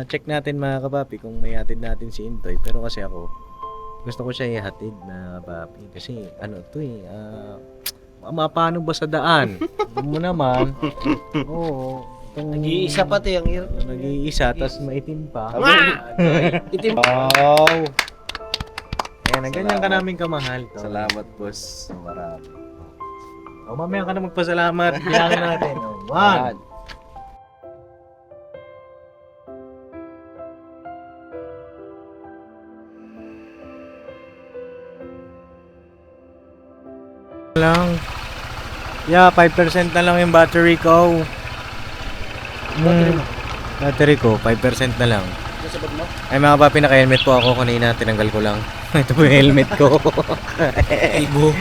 check natin mga kapapi kung may hatid natin si Intoy. Pero kasi ako, gusto ko siya ihatid na kapapi. Kasi ano to eh, mapano ba sa daan? Mo naman. Oo. Nag-iisa pati ang hirap. Nag-iisa, tapos maitim pa. Itim. Wow! Ayan, ganyan ka namin kamahal. To. Salamat, boss. Marami. O, mamaya ka na magpasalamat. Bilangin natin. O, 1. Lang. Yeah, 5% na lang yung battery ko. Battery ko, 5% na lang. Nasabad mo? Ay mga papi, naka-helmet po ako kanina, tinanggal ko lang. Ito po yung helmet ko. Ibo.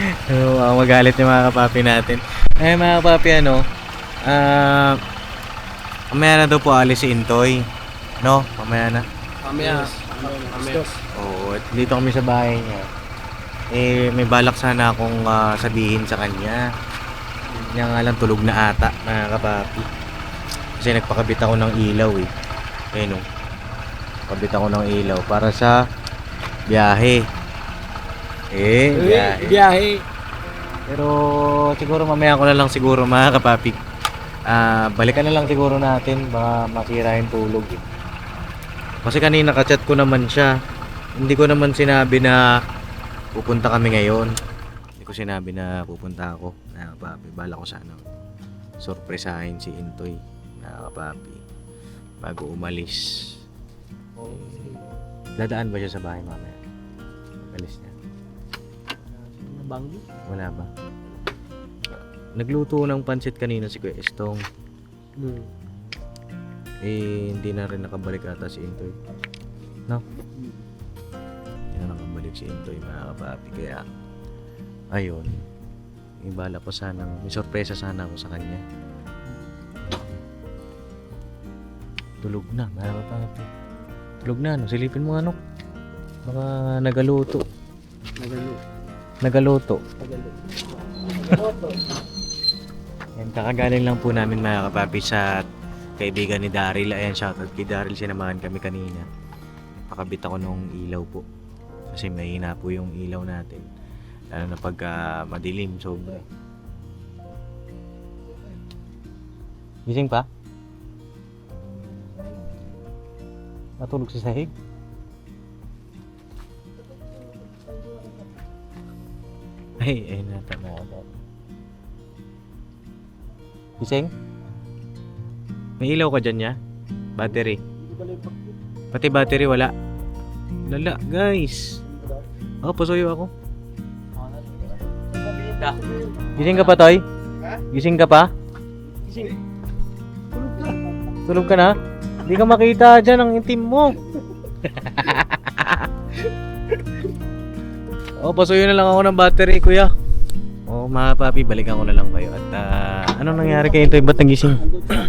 Magalit yung mga kapapi natin. Ay mga kapapi, mamaya na daw po alis si Intoy. No? Mamaya na. Mamaya. Oo, at dito kami sa bahay niya. Eh, may balak sana akong sabihin sa kanya. Niya nga lang tulog na ata, mga kapapi. Kasi nagpakabit ako ng ilaw eh. Ayun o. Kabit ako ng ilaw para sa biyahe. Biyahe. Pero siguro mamaya ko na lang siguro mga kapapi. Balikan na lang siguro natin, baka masira yung tulog eh. Kasi kanina ka-chat ko naman siya. Hindi ko naman sinabi na pupunta kami ngayon. Hindi ko sinabi na pupunta ako. Mga kapapi, bala ko sana surpresahin si Intoy, mga kapapi, bago umalis. Dadaan ba siya sa bahay mamaya? Alis niya. Nabanggi? Wala ba? Nagluto ng pansit kanina si Kuya Estong. Eh, hindi na rin nakabalik ata si Intoy. No? Hindi na nakabalik si Intoy, mga kapapi. Kaya, ayun. Ibala ko sanang, may sorpresa sana ako sa kanya. Tulog na, mga kapapi. Tulog na, no? Silipin mo ano? Baka nagaluto. Nagaluto. Ayan, kakagaling lang po namin mga kapapi sa kaibigan ni Daryl. Ayan, shoutout kay Daryl, sinamahan kami kanina. Pakabit ako nung ilaw po. Kasi mahina po yung ilaw natin. Lalo na pagka madilim, sobra. Gising pa? Matulog sa sahig? Ay, nata. Gising? May ilaw ka dyan niya? Battery? Pati battery wala? Lala, guys. Oh, pasuyo ako. Gising ka pa, Toy? Gising ka pa? Gising. Tulog ka na? Hindi ka makita dyan ang itim mo. Oh, pasuyo na lang ako ng battery, kuya. Oh, mga papi, balikan ko na lang kayo. At anong nangyari kayo, Toy? Ba't nagising?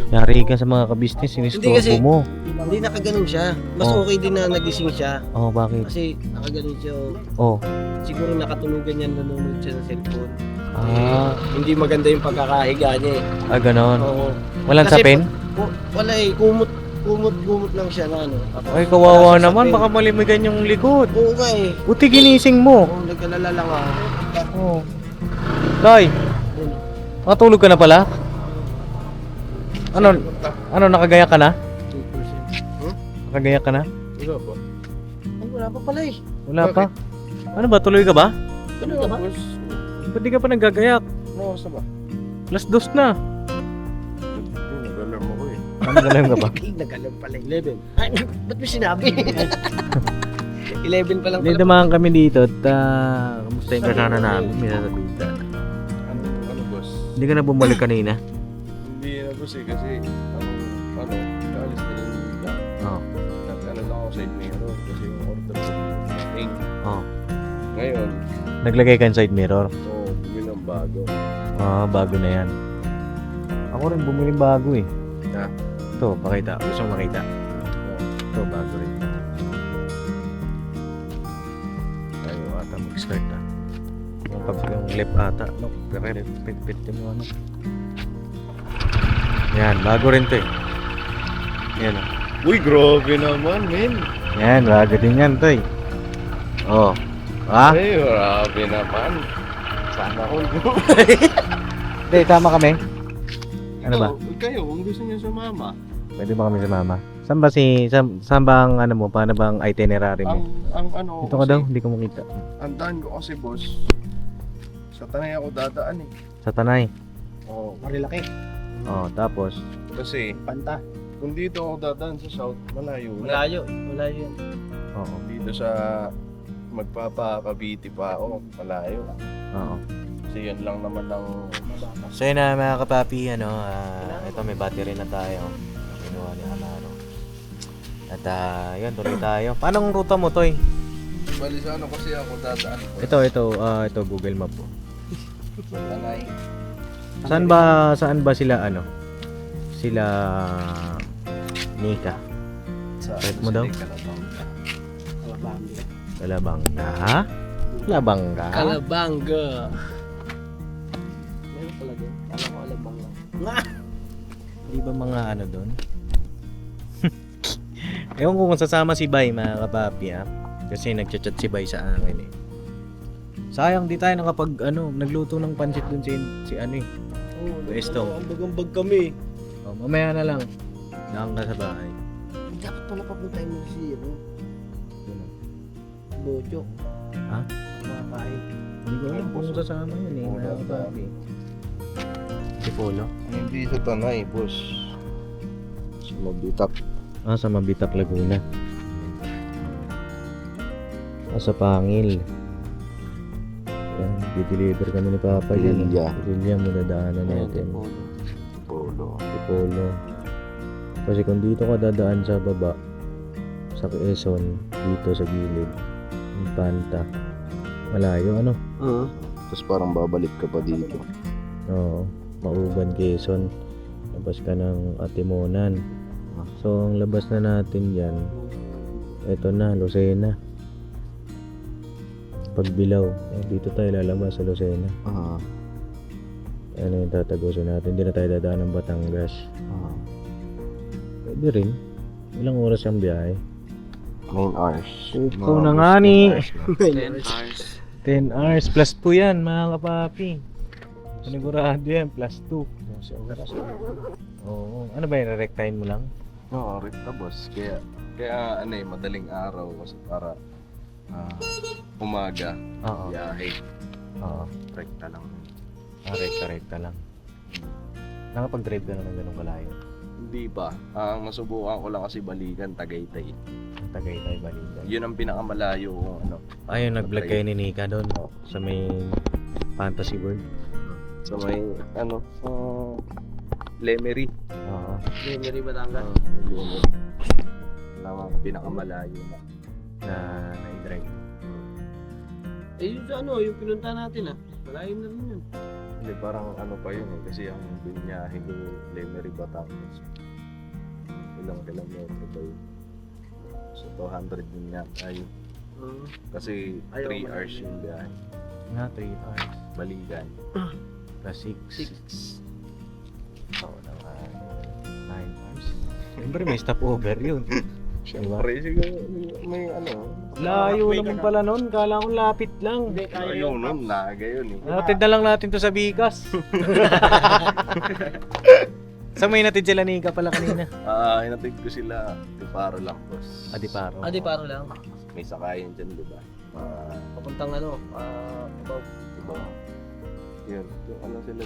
Yari ka sa mga kabisnes, sinistorbo kasi- mo. Hindi nakaganon siya. Mas okay din na nagising siya. Oh, bakit? Kasi nakaganon siya. Oh. Siguro nakatulugan yan, nanonood siya sa cellphone. Hindi maganda yung pagkakahiga niya eh. Ganon. Oo. Walang Kasi sapin? Wala eh. Kumot lang siya na ano. Tapos Ay, kawawa wala sa naman. sapin. Baka malimigan yung likod. Oo nga eh. Buti ginising mo. Oo, nagkalala lang ako. Oh. Toy, matulog ka na pala? Ano, nakagaya ka na? 2%. Nakagaya ka na? Wala ba? Ay, wala pa pala eh. Wala pa? Ano ba, tuloy ka ba? Tuloy ka ba? Ba't di ka pa naggagayak? Ano sa ba? Plus 2 na. Nag-alarm ako eh. Ano galang ka ba? Nagalang pala 11. Ay, ba't mo sinabi? 11 pa lang Hindi pala. naman kami dito at kamusta yung kasana namin? May sasabihin ka. Ano boss? Hindi ka na bumalik kanina? Hindi na boss eh kasi kaalis na lang nila. Oo. Nag-ano lang ako side mirror kasi yung order ko yung Oh. Ngayon, Naglagay ka ng side mirror? bumili ng bago. Bago na yan. Ako rin bumili bago eh. Na? Ito, pakita. Gusto mo makita? Ito, bago rin. Tayo ata mag-start na. Yung left ata. No? Pero pit mo ano. Yan, bago rin to eh. Yan o. Uy, grabe naman, men. Yan, bago din yan, Toy. Oh. Ha? Ay, grabe naman. Sana all. Hindi, tama kami. Ano ba? Kayo, kung gusto niyo sumama. Pwede ba kami sumama? Saan ba ang ano mo? Paano ba ang itinerary mo? Ang ano Dito ka daw, hindi ko makita. Ang daan ko kasi, boss. Sa Tanay ako dadaan eh. Sa Tanay. Oo. Marilaki. Oh, tapos. Kasi, Panta. kung dito ako dadaan sa South, malayo na. Malayo. Malayo yan. Oo. Dito sa magpapakabiti pa ako, malayo. Oo. Kasi yan lang naman ang So yun na mga kapapi, ito may battery na tayo. Kinuha ni Amaro. At yun, tuloy tayo. Paano ang ruta mo, Toy? bali sa ano kasi ako dadaan ko. Ito Google Map po. Sa Tanay. Saan ba sila Sila Nika. Sa Kahit mo daw? Calabanga. Kalabanga. Kalabanga. Kalabanga. Meron pala din. Kala ko Alabanga. Di ba mga ano doon? Ewan ko kung sasama si Bay mga kapapi ha. Kasi nagchat-chat si Bay sa akin eh. Sayang di tayo nagluto ng pansit dun si ano eh. Pwesto. Ang bagambag kami. Oh, mamaya na lang. Daan ka sa bahay. Dapat pala papuntahin mo si Bojo. Ha? Kumakain. Hindi ko alam kung sasama yun eh. Mga kapapi. Si Polo? Hindi sa Tanay, boss. Sa Mabitak. Sa Mabitak, Laguna. Sa Pangil. Yan, di-deliver kami ni Papa yan. Pilya. Pilya mo dadaanan natin. Polo. Si Polo. Kasi kung dito ka dadaan sa baba, sa Quezon, dito sa gilid, yung Panta, malayo Tapos parang babalik ka pa dito. Oo, Mauban, Quezon. Labas ka ng Atimonan. So, ang labas na natin dyan, eto na, Lucena. Pagbilaw, dito tayo lalabas sa Lucena. Ano yung tatagusin natin, hindi na tayo dadaan ng Batangas. Pwede rin. Ilang oras yung biyahe? 9 hours. Ikaw na nga ni. 10 hours. 10 hours plus 2 yan mga kapapi. Panigurado yan, plus 2. Oo. Ano ba yun, rektahin mo lang? Oo, rekta boss. Kaya madaling araw kasi para umaga, Oo. biyahe, Oo. rekta lang. Rekta lang. Nakapag-drive ka na ng ganun kalayo. Hindi ba? Ang masubukan ko lang kasi balikan, Tagaytay. Tagaytay, Baligan. Yun ang pinakamalayo kung ano. Ayun, nag-vlog kayo ni Nika doon. Sa may Fantasy World. Sa may, Lemery. Oo. Memory Batangas. Lemery. Lang ang pinakamalayo na. Na na-drive. Yun sa yung pinunta natin Malayo na rin yun. Hindi, parang ano pa yun eh. Kasi ang binyahe ko, Lemery, Batangas. Ilang kilometro ba yun? So, 200 din nga tayo. Kasi 3 hours yung biyahe. Nga, 3 hours. Balikan. Plus 6. Oo naman. 9 hours. Siyempre may stopover yun. Siyempre, siguro may Layo naman pala nun. Kala ko lapit lang. Ayaw nun, naga yun eh. Natid na lang natin to sa Bicas. Sa may natid sila Nika pala kanina. Hinatid ko sila. Diparo lang, boss. Adiparo. Paro lang. May sakayan dyan, di ba? Papuntang Cubao. Diba? Yun. Yung ano sila.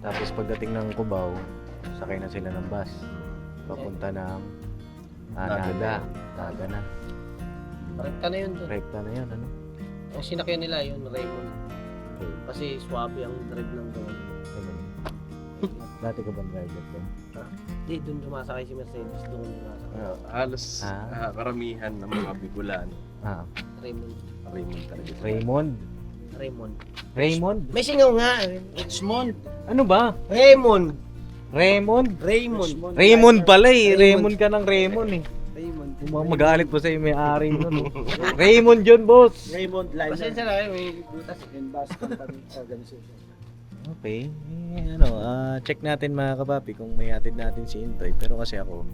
Tapos pagdating ng Cubao, sakay na sila ng bus. Papunta ng Naga. Naga na. Rekta na yun doon. Rekta na yun, ano? Ang sinakyan nila yun, Raymond. Kasi swabe ang drive ng doon. Dati ka bang driver ko? Hindi, doon sumasakay si Mercedes. Doon sumasakay. Halos karamihan ng mga Bicolano. Raymond. Raymond talaga. Raymond. May singaw nga. Richmond. Ano ba? Raymond Pala eh. Raymond ka ng Raymond eh. Magalit po sa iyo may-ari nun. Raymond yun, boss. Raymond Liner. Pasensya na may butas. Invest Company Organization. Okay. Check natin mga kapapi kung may hatid natin si Intoy. Pero kasi ako,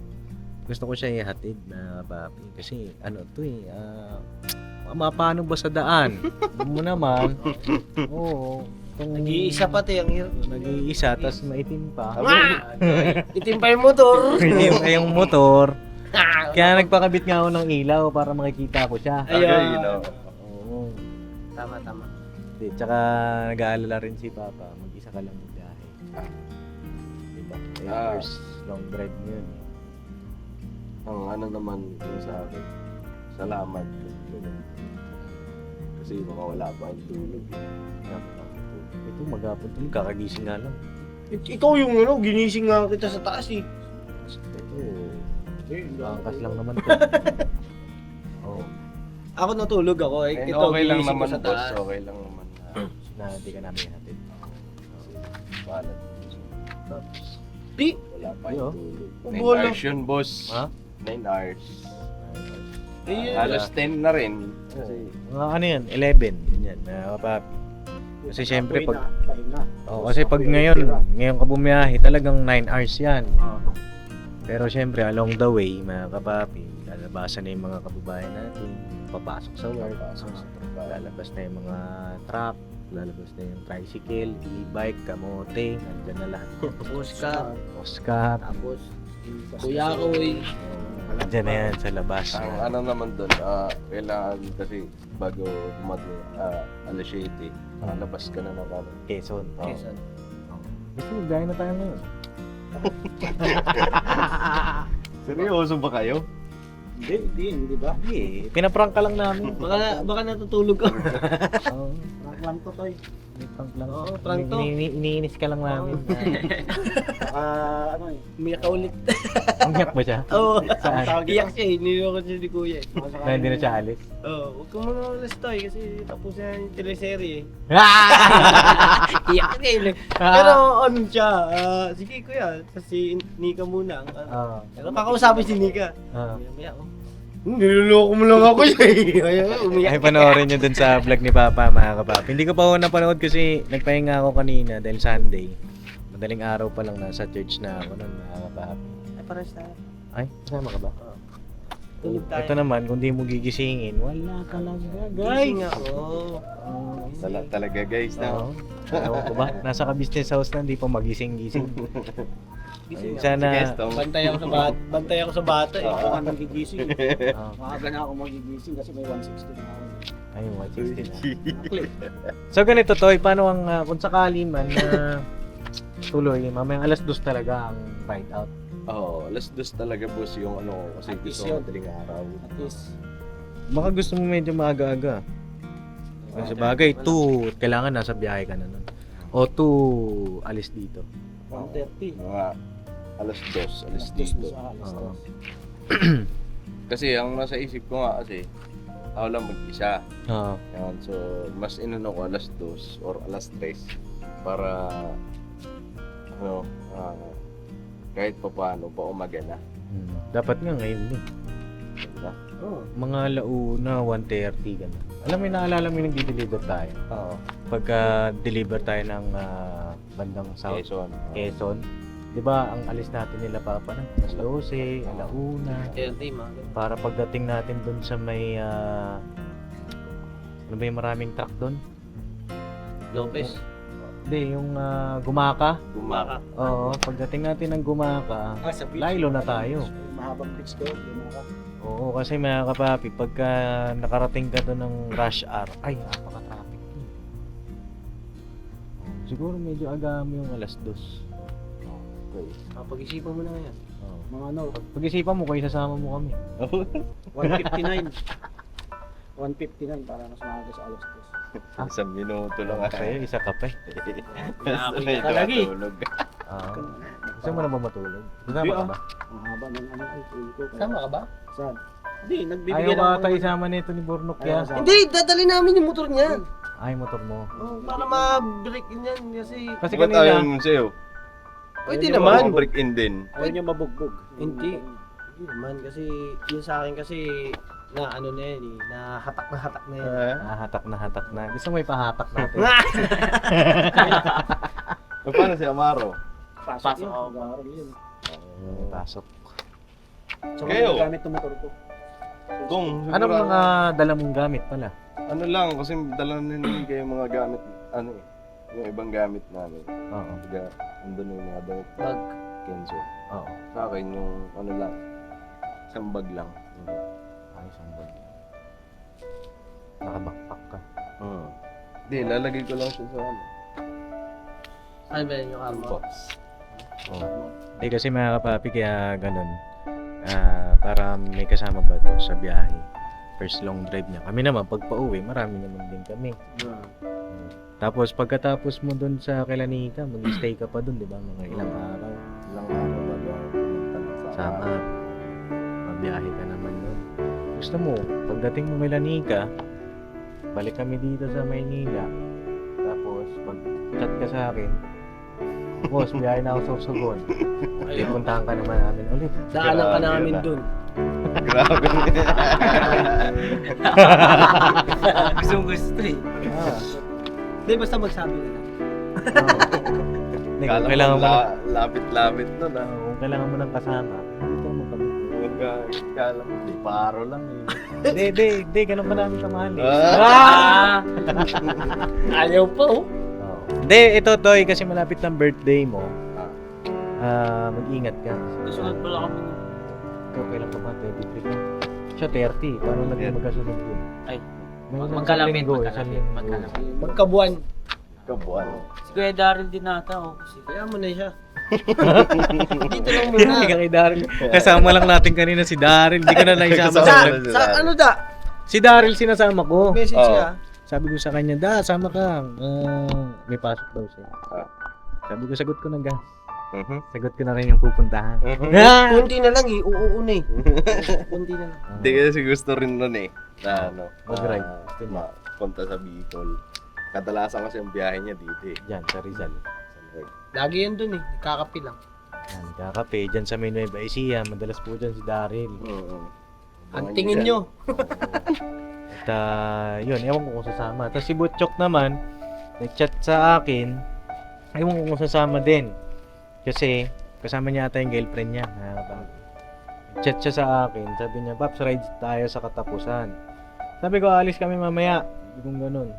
Gusto ko siya ihatid na papi. Kasi ano to mapano ba sa daan? Alam mo naman. Oo. Nag-iisa pati ang hirap. Nag-iisa, tapos maitim pa. Itim pa yung motor. Maitim pa yung motor. Kaya nagpakabit nga ako ng ilaw para makikita ko siya. Ayun. Oo. Tama. Hindi, tsaka nag-aalala rin si Papa. Mag-isa ka lang magbiyahe. Diba? 8 hours long drive mo yun. Ang ano naman yung sa akin, salamat. Kasi mga wala pa ang tulog. Ito maghapon to, kakagising nga lang. Ikaw yung ginising nga kita sa taas eh. Ito, angkas lang naman to. Oo. Ako natulog ako eh. And Ito, okay lang ginising ko naman sa boss, taas. okay lang naman Na hindi ka namin hatid. balat. Tapos Pi! wala pa Yo. yung tulog. Ang 9 bola. hours yun boss. Ha? 9 hours. Ayun. Halos 10 na rin. Kasi Mga ano yan, 11. Yan, mga kapapi. Kasi syempre pag... kasi pag ngayon ka bumiyahe, talagang 9 hours yan. Pero syempre along the way, mga kapapi, lalabasan na yung mga kababayan natin, papasok sa work, lalabas na yung mga truck, lalabas na yung tricycle, e-bike, kamote, nandyan na lahat. Oscar, Tapos, kuya ko eh. nandyan na yan sa labas. ang ano naman doon, kailangan kasi bago dumating alas 7, labas ka na ng ano. Quezon. Quezon. Gusto mo, gaya na tayo ngayon. Seryoso ba kayo? Hindi ba? Hindi, pinaprank ka lang namin. Baka natutulog ka. Oo. Prank lang to, Toy. May prank lang. Oo, prank to. Iniinis ka lang namin. Umiyak ka ulit. Umiyak ba siya? Oo. Saan? Iyak siya eh. Niloko siya ni kuya eh. Na hindi na siya alis? Oo. Huwag ka muna ulit, Toy. Kasi tapos na yung teleserye eh. Iyak siya eh. Pero ano siya, sige kuya, si Nika muna. Oo. Pero kakausapin si Nika. Oo. Maya-maya ako. Niloloko mo lang ako siya eh. Kaya umiyak. Ay, panoorin nyo dun sa vlog ni Papa, mga kapapi. Hindi ko pa ako napanood kasi nagpahinga ako kanina dahil Sunday. Madaling araw pa lang, nasa church na ako nun, mga kapapi. Ay, pares tayo. Ay, kasama ka ba? Tulog tayo. Ito naman, kung di mo gigisingin, wala talaga, guys. Gising ako. Talaga guys na. Oo. Ewan ko ba? Nasa ka-business house na, hindi pa magising-gising. Gising ako. Sana... Sige, Tom. Bantay ako sa bata eh. Oo. Ako nga nagigising. Oo. Maaga na ako magigising kasi may 160 na ako. Ayun, 160 na. So ganito, Toy, paano ang, kung sakali man na tuloy, mamayang alas 2 talaga ang ride out. Oo, alas 2 talaga boss yung ano, kasi At gusto least ko yun. madaling araw. At least. Baka gusto mo medyo maaga-aga. Sa bagay, 2, kailangan nasa biyahe ka na nun. O 2, alis dito. 130. Mga alas 2, alas 2. Oo. Kasi ang nasa isip ko nga kasi, ako lang mag-isa. Oo. Yan, so mas inano ko alas 2 or alas 3 para ano, kahit pa paano pa umaga na. Dapat nga ngayon eh. Diba? Oo. Mga launa, 1:30 gano'n. Alam mo, naalala mo yung nagdi-deliver tayo. Oo. Pagka deliver tayo ng bandang South Quezon. Quezon, di ba ang alis natin nila Papa ng alas 12, alauna, 30, mga ganun. para pagdating natin doon sa may ano ba yung maraming truck doon? Lopez. Hindi, yung Gumaka. Gumaka. Oo, pagdating natin ng Gumaka, Sa laylo na tayo. Mahabang beach ko, Gumaka. Oo, kasi mga kapapi, pagka nakarating ka doon ng rush hour, ay, napaka-traffic doon. Siguro medyo aga mo yung alas 2. Okay. Pag-isipan mo na ngayon. Oo. Mga ano, Pag-isipan mo, kayo sasama mo kami. 159. 159 para mas maaga sa alas 2. Isang minuto lang ako. Sa'yo, isa ka pa eh. Medyo Kalagi. matulog. Gusto mo na ba matulog? Kasama ka ba? Ang haba ng ano ko, ko. Sama ka ba? Saan? Hindi, Ayaw nagbibigyan ba tayo isama nito ni Bornok Ayaw, yan? Hindi, dadali namin yung motor niya. Ay, motor mo. Oh, para ma-break yan kasi... Kasi Ba't ayaw kanina, mo sa'yo? Pwede Ayaw naman. mo break in din. Ayaw niya mabugbog. Hindi. Hindi naman kasi yun sa akin kasi na ano na yan eh, na hatak na yan. hatak na. Gusto mo ipahatak natin? Paano si Amaro? Pasok ako. Pasok. So, Kayo? gamit ng motor ko. Kung Anong mga dala mong gamit pala? ano lang, kasi dala nila kayo mga gamit, ano eh, yung ibang gamit namin. Oo. Kaya, andun yung mga damit, Bag. Kenzo. Oo. Sa akin, yung ano lang, isang bag lang. Ay, isang bag. Nakabackpack ka. Hindi, lalagay ko lang siya sa ano. Ano ba yun yung armo? Box. Oo. Hindi kasi mga kapapi, kaya ganun. Para may kasama ba to sa biyahe. First long drive niya. Kami naman, pag pauwi, marami naman din kami. Tapos pagkatapos mo dun sa Kalanika, mag-stay ka pa dun, di ba? Mga ilang araw. Ilang araw bago ako pumunta ng Sama. Mabiyahe ka naman dun. Gusto mo, pagdating mo Kalanika, balik kami dito sa Maynila. Tapos, mag-chat ka sa akin. Boss, biyahe na ako sa Sorsogon. Hindi, puntahan ka naman namin ulit. Daanan ka Grabe namin na. dun. Grabe. Gusto eh. Hindi, basta magsabi ka lang. Hindi, Kala kung mo kailangan mo lapit-lapit nun ah. kung kailangan mo ng kasama, dito mo kami. Kala mo, di paro lang eh. Hindi, ganun pa namin kamahal eh. Ah! Ayaw pa oh. Oo. Hindi, ito Toy, kasi malapit ng birthday mo. Mag-ingat ka. Kasunod pala kami. Ito, kailan pa ba? 23 ka? Siya 30. Paano naging magkasunod yun? Ay, Magkalapit. Magkabuan. Kabuan. Si Kuya Daryl din nata, oh. Kaya mo na siya. Dito lang muna. Hindi ka kay Daryl. Kasama lang natin kanina si Daryl. Hindi ko na naisama Kasama sa na. Sa ano da? Si Daryl sinasama ko. Message Oo. siya. Sabi ko sa kanya, sama ka. May pasok daw siya. Ah. Sabi ko, sagot ko na gas. Mhm. Sagot ko na rin yung pupuntahan. Kunti na lang eh. Uuuna eh. Kunti na lang. Hindi kasi gusto rin nun eh. Na ano. Mag-ride. Punta sa Bicol. Kadalasan kasi ang biyahe niya dito eh. Diyan, sa Rizal. Lagi yan dun eh. Kakapi lang. Yan, kakape. Diyan sa may Nueva Ecija. Madalas po dyan si Daryl. Ang tingin nyo. At yun, ewan ko kung sasama. Tapos si Butchok naman, nag-chat sa akin. Ewan ko kung sasama din. Kasi, kasama niya ata yung girlfriend niya. Nag-chat siya sa akin. Sabi niya, Paps, ride tayo sa katapusan. Sabi ko, alis kami mamaya. Sabi kong ganun.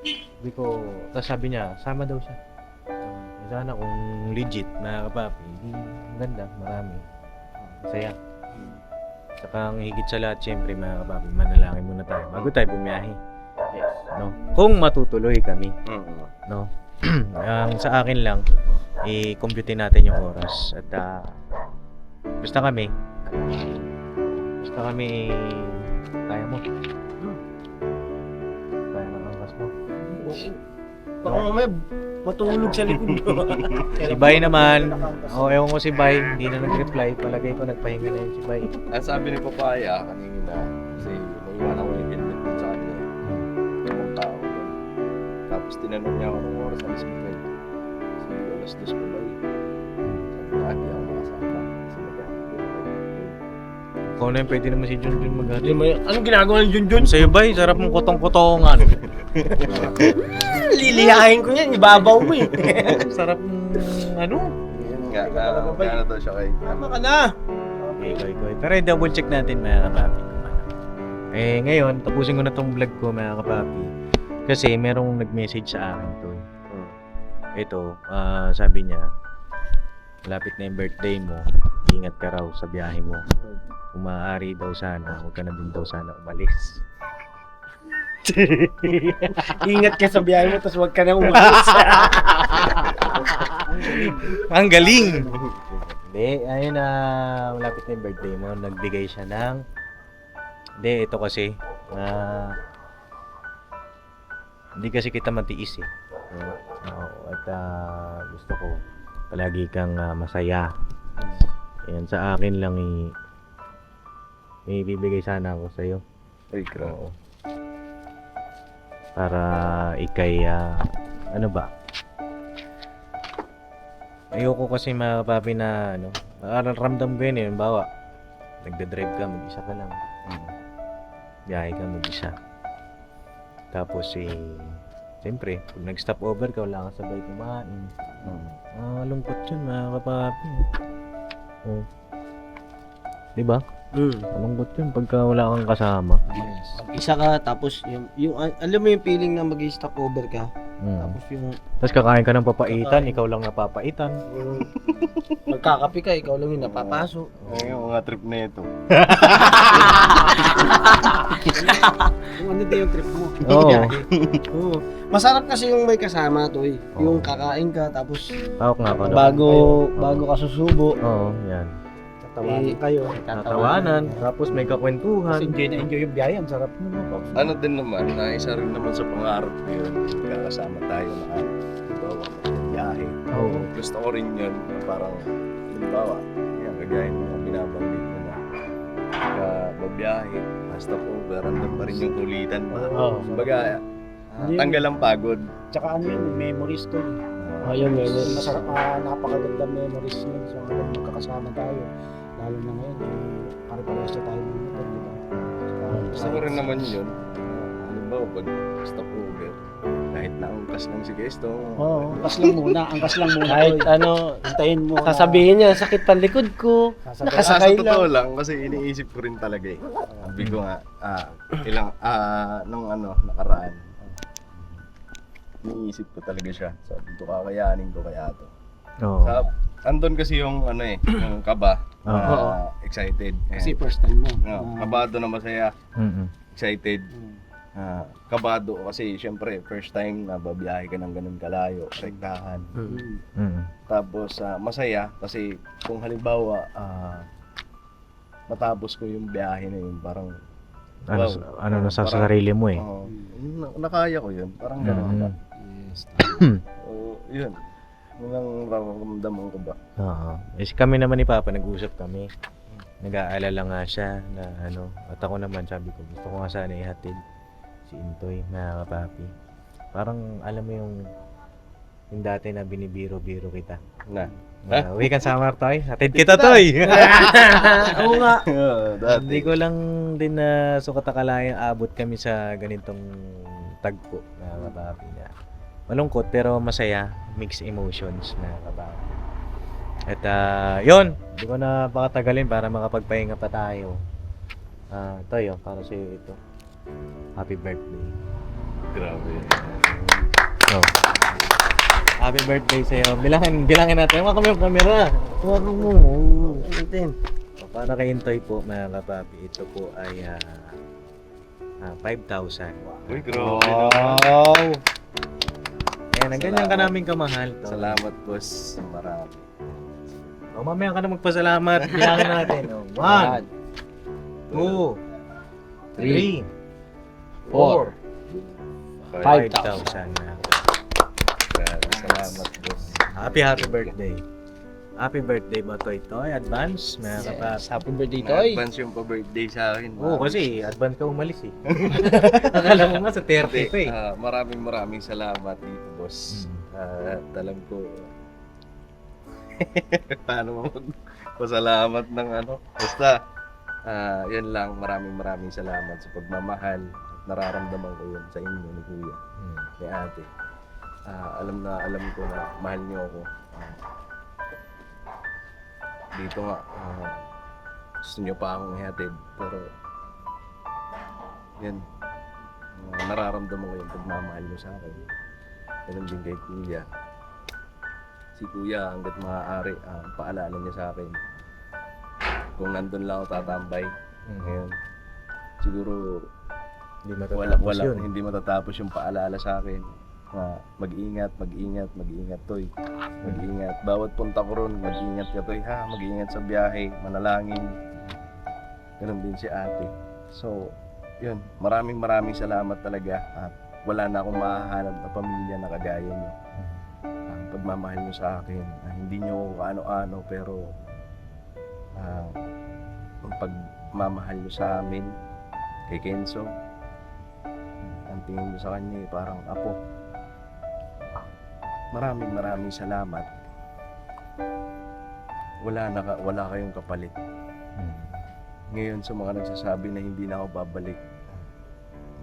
Sabi ko, tapos sabi niya, sama daw siya. Sana kung legit, mga kapapi, ang ganda, marami. Masaya. Saka ang higit sa lahat, syempre mga kapapi, manalangin muna tayo bago tayo bumiyahe. No? Kung matutuloy kami, no? Ang sa akin lang, i-compute natin yung oras at basta kami kaya mo. Kaya ng angkas mo. Baka mamaya matulog sa likod. Si Bay naman, ewan ko si Bay, hindi na nag-reply. Palagay ko nagpahinga na yun si Bay. Ang sabi ni Papaya kanina, kasi naiwan ako yung helmet dun sa kanya. Yung tao dun. Tapos tinanong niya ako ng oras na isip ko. Kasi alas 2 pa ba eh. Sabi niya, hindi ako makasama. Kasi Kung ano yun, pwede naman si Junjun mag-hati. Anong ginagawa ng Junjun? Sa'yo Bay, sarap mong kotong-kotongan. Liliyahin ko yan. Ibabaw mo eh. Sarap mong ano? Yun nga, na daw siya kay Tama ka na. Okay. Pero double check natin mga kapapi. Ngayon, tapusin ko na tong vlog ko mga kapapi. Kasi merong nag-message sa akin to. Ito, sabi niya, malapit na yung birthday mo, ingat ka raw sa biyahe mo. Kung maaari daw sana, huwag ka na din daw sana umalis. Ingat ka sa biyahe mo, tapos huwag ka na umalis. Ang galing! Hindi, ayun na malapit na yung birthday mo, nagbigay siya ng... Hindi, ito kasi, hindi kasi kita matiis eh. Oo, at gusto ko palagi kang masaya. Ayan, sa akin lang may bibigay sana ako sa'yo. Ay, grabe. Oo. Para ikay, ano ba? Ayoko kasi mga papi na, ramdam ko yun eh. Halimbawa, nagda-drive ka, mag-isa ka lang. Biyahe ka, mag-isa. Tapos siyempre, pag nag-stop over ka, wala kang sabay kumain. Malungkot yun mga kapapi. Di ba? Malungkot yun pagka wala kang kasama. Isa ka, tapos yung alam mo yung feeling na mag-stop over ka, tapos yung Tapos kakain ka ng papaitan, ikaw lang napapaitan. magkakape ka, ikaw lang yung napapasok. Ay, yung mga trip na ito. Kung ano din yung trip mo. Oo. Oo. Masarap kasi yung may kasama, Toy. Yung Oo. kakain ka, tapos Tawag nga ako. bago ka susubo, Oo, yan. tatawanan kayo. Tatawanan, tapos may kakwentuhan. enjoy na enjoy yung biyahe, ang sarap nun. Ano din naman, na isa rin naman sa pangarap ko yun. Kakasama tayo na halimbawa, biyahe. Oo. Gusto ko rin yun, parang halimbawa, yan, kagaya ng mga binabanggit mo na babiyahe, basta po, andun pa rin yung kulitan mo. Oo. Kumbaga, tanggal ang pagod. Tsaka ano yun, memories to. Ayun, Masarap, napakaganda memories yun. So, hanggang magkakasama tayo. Lalo na ngayon, pare-parehas na tayo ng motor, di ba? Gusto ko rin naman yun. Halimbawa, pag stop over, kahit naangkas lang si Gesto. Oo, angkas lang muna, angkas lang muna. kahit Oy. ano, Hintayin mo. na- sasabihin niya, sakit pa likod ko. Sasabihin. Sa Nakasakay totoo lang, kasi iniisip ko rin talaga eh. Sabi ko nga, nung nakaraan, iniisip ko talaga siya. Sabi ko, kakayanin ko kaya to. Oo. Andun kasi yung yung kaba, Oo. excited. Kasi first time mo. Kabado na masaya, Mm-mm. excited. Kabado kasi syempre first time na babiyahe ka ng ganun kalayo, rektahan. Mm-mm. Tapos masaya kasi kung halimbawa matapos ko yung biyahe na yun, parang Ano, wow. ano na sa Parang- sarili mo eh. nakaya ko yun, parang ganun Mm. ba. So, yun. Yun ang nararamdaman ko ba. Oo. Kami naman ni Papa, nag-usap kami. Nag-aalala nga siya na at ako naman sabi ko, gusto ko nga sana ihatid si Intoy, mga kapapi. Parang alam mo yung dati na binibiro-biro kita. Na. Weekend summer toy, hatid kita toy! Oo nga. Dati. Hindi ko lang din na sukat akalain abot kami sa ganitong tagpo na kapapi na malungkot pero masaya, mixed emotions na kapapi. At yun, hindi ko na pakatagalin para makapagpahinga pa tayo. Toy, para sa iyo ito. Happy birthday. Grabe. Oh. Happy birthday sa iyo. Bilangin natin. Huwag kami yung camera. Huwag mo. Para kay Intoy po, mga kapapi, ito po ay 5,000. Uy, grabe naman. Wow. Ayan, ganyan ka namin kamahal. To. Salamat, boss. Marami. O, mamaya ka na magpasalamat. Bilangin natin. 1, 2, 3, 4, 5,000 na. Grabe. Salamat, boss. Happy birthday. Happy birthday ba Toy Toy? Advance, mga kapapi. Happy birthday, Toy. Advance yung pa-birthday sa akin. Oo, kasi advance ka umalis eh. Akala mo nga sa 30 pa eh. Maraming salamat dito, boss. At alam ko paano mo magpasalamat ng basta yan lang, maraming salamat sa pagmamahal at nararamdaman ko yun sa inyo ni Kuya, ni Ate. Alam ko na mahal niyo ako. Dito nga gusto niyo pa akong ihatid, pero yan, nararamdaman ko yung pagmamahal niyo sa akin. Ganun din kay Kuya. Si Kuya, hanggat maaari, paalala niya sa akin. Kung nandun lang ako tatambay, ngayon, siguro Hindi matatapos yun. hindi matatapos yung paalala sa akin. Mag-ingat, Toy. Mag-ingat. Bawat punta ko ron, mag-ingat ka, Toy, ha? Mag-ingat sa biyahe, manalangin. Ganun din si Ate. So, yun, maraming salamat talaga. At wala na akong mahahanap na pamilya na kagaya niyo. Ang pagmamahal niyo sa akin, hindi niyo ako kaano-ano, pero ang pagmamahal niyo sa amin, kay Kenzo, ang tingin niyo sa kanya parang apo. Maraming salamat. Wala kayong kapalit. Ngayon sa mga nagsasabi na hindi na ako babalik,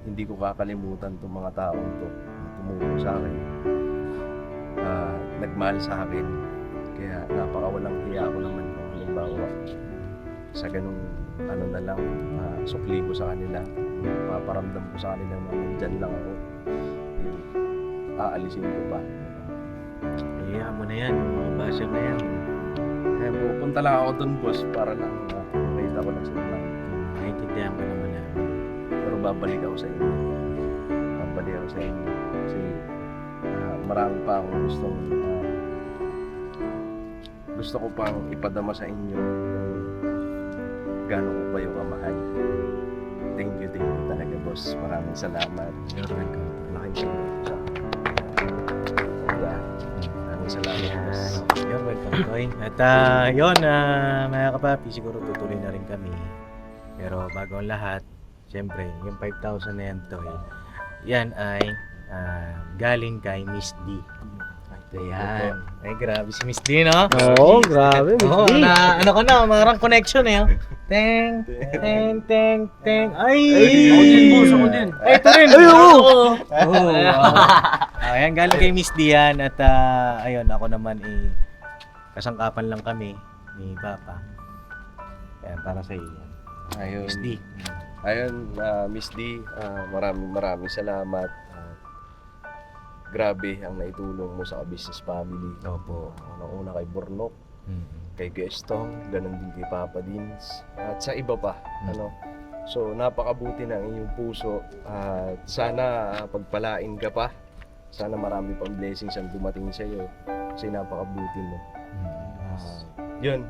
hindi ko kakalimutan itong mga taong to na tumulong sa akin, nagmahal sa akin. Kaya napakawalang hiya ko naman kung halimbawa sa ganung ano na lang, sukli ko sa kanila, paparamdam ko sa kanila na nandyan lang ako. Yun, aalisin ko pa. Iya mo na yan, mga basher na yan. Kaya pupunta lang ako dun, boss, para lang makita ko lang sila lang. Maintindihan ko naman na. Pero babalik ako sa inyo. Babalik ako sa inyo. Kasi marami pa akong gusto ko pang ipadama sa inyo kung gaano ko kayo kamahal. Thank you talaga, boss. Maraming salamat. You're welcome. Malaking tulong sa akin. Yeah. Maraming salamat, boss. You're welcome, Toy. At yun, mga kapapi, siguro tutuloy na rin kami. Pero bago ang lahat, siyempre, yung 5,000 na yan, Toy, yan ay galing kay Miss D. Ayan. Ay, grabe si Miss D, no? Oo, grabe. Oo, ano ko na, marang connection eh. Oh. Teng, teng, teng, teng. Ay! Ako din, boss. Ako din. Ay, ito rin. Ay, oo. Ayan, galing kay Miss D yan. At ayun, ako naman kasangkapan lang kami ni Papa. Ayan, para sa iyo. Ayun. Miss D. Ayun, Miss D, maraming salamat. Grabe ang naitulong mo sa business family. Opo. Una kay Bornok, kay Gestong, ganun din kay Papa Dins, at sa iba pa. Ano? So, napakabuti ng iyong puso at sana pagpalain ka pa. Sana marami pang blessings ang dumating sa iyo kasi napakabuti mo. Yun,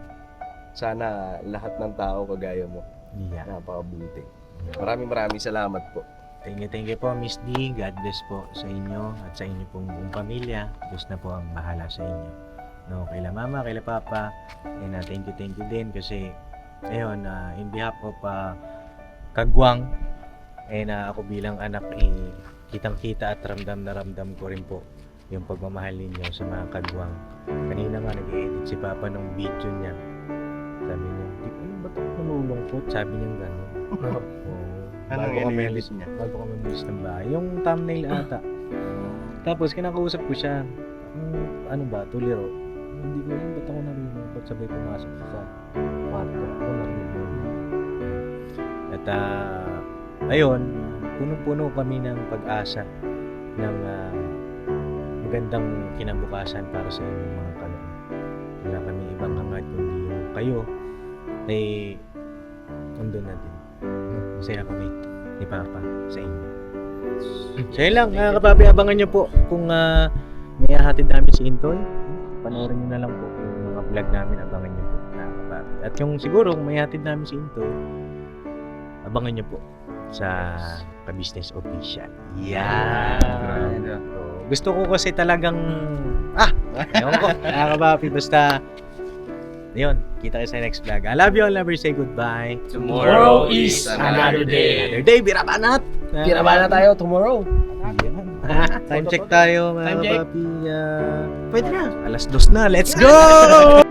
sana lahat ng tao kagaya mo. Yeah. Napakabuti. Maraming salamat po. Thank you po, Miss D. God bless po sa inyo at sa inyo pong buong pamilya. Diyos na po ang bahala sa inyo. No, kaila mama, kaila papa. And thank you din kasi ayun, in behalf of Kagwang, and ako bilang anak, kitang-kita at ramdam na ramdam ko rin po yung pagmamahal ninyo sa mga Kagwang. Kanina nga nag-i-edit si Papa nung video niya. Sabi niya, di ko ba't ako nalulungkot? Sabi niya gano'n. Anong in-edit niya? Bago kami umalis ng bahay. Yung thumbnail ata. Tapos kinakausap ko siya, ano ba, tuliro? Hindi ko alam ba't ako nalulungkot, sabay pumasok sa kwarto. Ako nalulungkot. At ayun, punong-puno kami ng pag-asa ng magandang kinabukasan para sa inyong mga kalong. Wala kami ibang hangad kundi yung kayo ay nandun na din. Masaya kami ni Papa sa inyo. So yun lang, kapapi, abangan nyo po kung may hahatid namin si Intoy. Panoorin nyo na lang po yung mga vlog namin, abangan nyo po, kapapi. At yung siguro kung may hatid namin si Intoy, abangan nyo po sa Ka-Business Official. Yan! Gusto ko kasi talagang ewan ko, kapapi, basta yun, kita kayo sa next vlog. I love you all, never say goodbye. Tomorrow is another day. Another day, birabanat! Kinabana tayo tomorrow. Time check tayo, mga Time check. kapapi. Pwede na. Alas 2 na, let's go!